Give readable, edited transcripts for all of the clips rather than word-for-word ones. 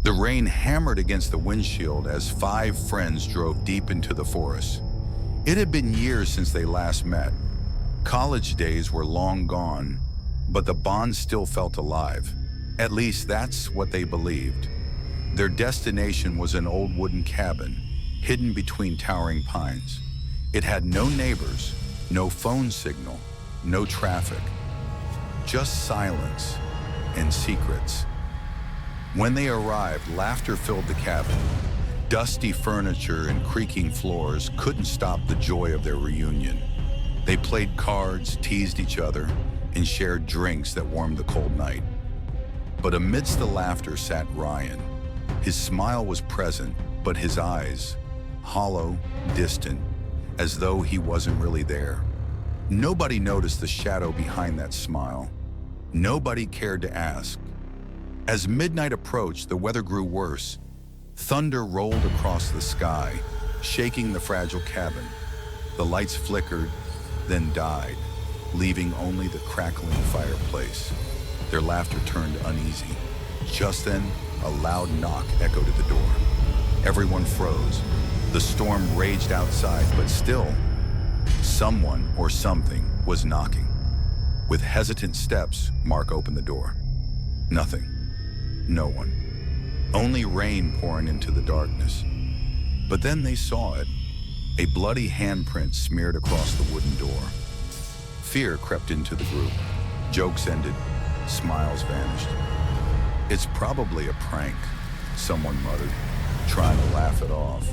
The rain hammered against the windshield as five friends drove deep into the forest. It had been years since they last met. College days were long gone, but the bond still felt alive. At least that's what they believed. Their destination was an old wooden cabin, hidden between towering pines. It had no neighbors, no phone signal, no traffic, just silence and secrets. When they arrived, laughter filled the cabin. Dusty furniture and creaking floors couldn't stop the joy of their reunion. They played cards, teased each other, and shared drinks that warmed the cold night. But amidst the laughter sat Ryan. His smile was present, but his eyes, hollow, distant, as though he wasn't really there. Nobody noticed the shadow behind that smile. Nobody cared to ask. As midnight approached, the weather grew worse. Thunder rolled across the sky, shaking the fragile cabin. The lights flickered, then died, leaving only the crackling fireplace. Their laughter turned uneasy. Just then, a loud knock echoed at the door. Everyone froze. The storm raged outside, but still, someone or something was knocking. With hesitant steps, Mark opened the door. Nothing. No one. Only rain pouring into the darkness. But then they saw it. A bloody handprint smeared across the wooden door. Fear crept into the group. Jokes ended. Smiles vanished. "It's probably a prank," someone muttered, trying to laugh it off.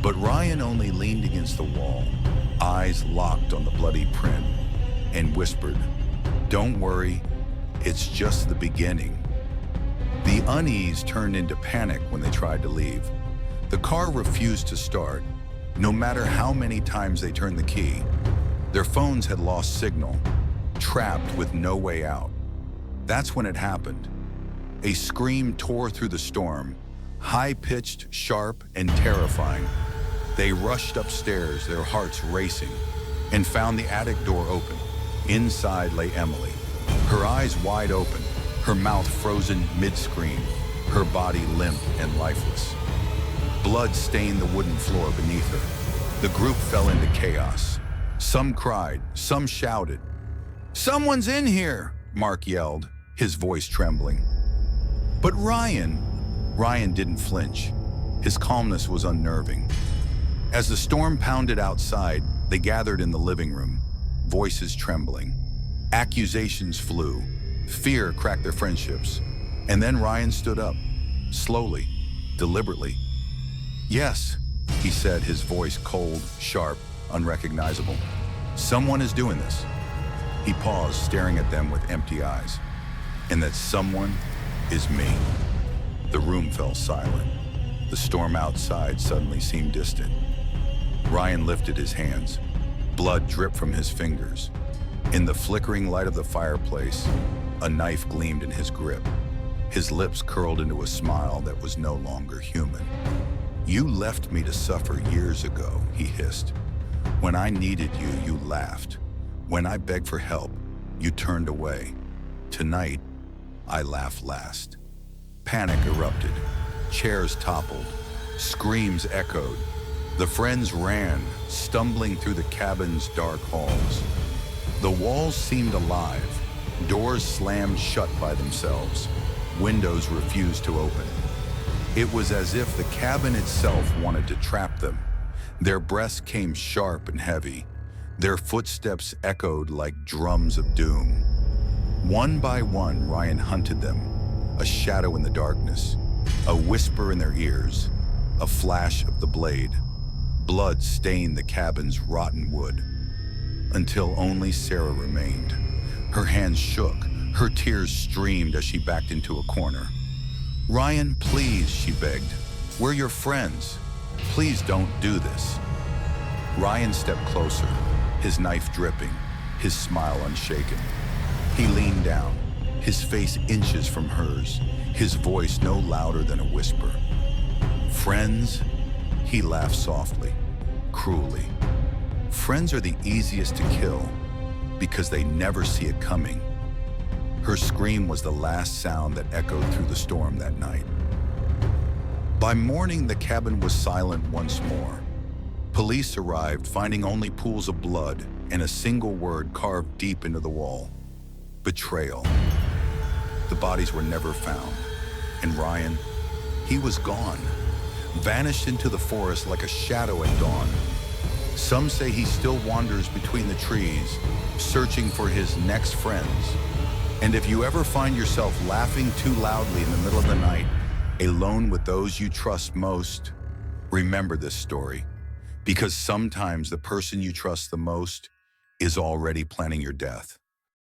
But Ryan only leaned against the wall, eyes locked on the bloody print, and whispered, "Don't worry, it's just the beginning." The unease turned into panic when they tried to leave. The car refused to start, no matter how many times they turned the key. Their phones had lost signal, trapped with no way out. That's when it happened. A scream tore through the storm, high-pitched, sharp, and terrifying. They rushed upstairs, their hearts racing, and found the attic door open. Inside lay Emily, her eyes wide open, her mouth frozen mid-scream, her body limp and lifeless. Blood stained the wooden floor beneath her. The group fell into chaos. Some cried, some shouted. "Someone's in here!" Mark yelled, his voice trembling. But Ryan didn't flinch. His calmness was unnerving. As the storm pounded outside, they gathered in the living room, voices trembling. Accusations flew. Fear cracked their friendships. And then Ryan stood up, slowly, deliberately. "Yes," he said, his voice cold, sharp, unrecognizable. "Someone is doing this." He paused, staring at them with empty eyes. "And that someone is me." The room fell silent. The storm outside suddenly seemed distant. Ryan lifted his hands. Blood dripped from his fingers. In the flickering light of the fireplace, a knife gleamed in his grip. His lips curled into a smile that was no longer human. "You left me to suffer years ago," he hissed. "When I needed you, you laughed. When I begged for help, you turned away. Tonight, I laugh last." Panic erupted. Chairs toppled. Screams echoed. The friends ran, stumbling through the cabin's dark halls. The walls seemed alive. Doors slammed shut by themselves. Windows refused to open. It was as if the cabin itself wanted to trap them. Their breaths came sharp and heavy. Their footsteps echoed like drums of doom. One by one, Ryan hunted them, a shadow in the darkness, a whisper in their ears, a flash of the blade. Blood stained the cabin's rotten wood, until only Sarah remained. Her hands shook, her tears streamed as she backed into a corner. "Ryan, please," she begged. "We're your friends. Please don't do this." Ryan stepped closer, his knife dripping, his smile unshaken. He leaned down, his face inches from hers, his voice no louder than a whisper. "Friends?" He laughed softly, cruelly. "Friends are the easiest to kill because they never see it coming." Her scream was the last sound that echoed through the storm that night. By morning, the cabin was silent once more. Police arrived, finding only pools of blood and a single word carved deep into the wall: betrayal. The bodies were never found, and Ryan, he was gone, vanished into the forest like a shadow at dawn. Some say he still wanders between the trees, searching for his next friends. And if you ever find yourself laughing too loudly in the middle of the night, alone with those you trust most, remember this story, because sometimes the person you trust the most is already planning your death.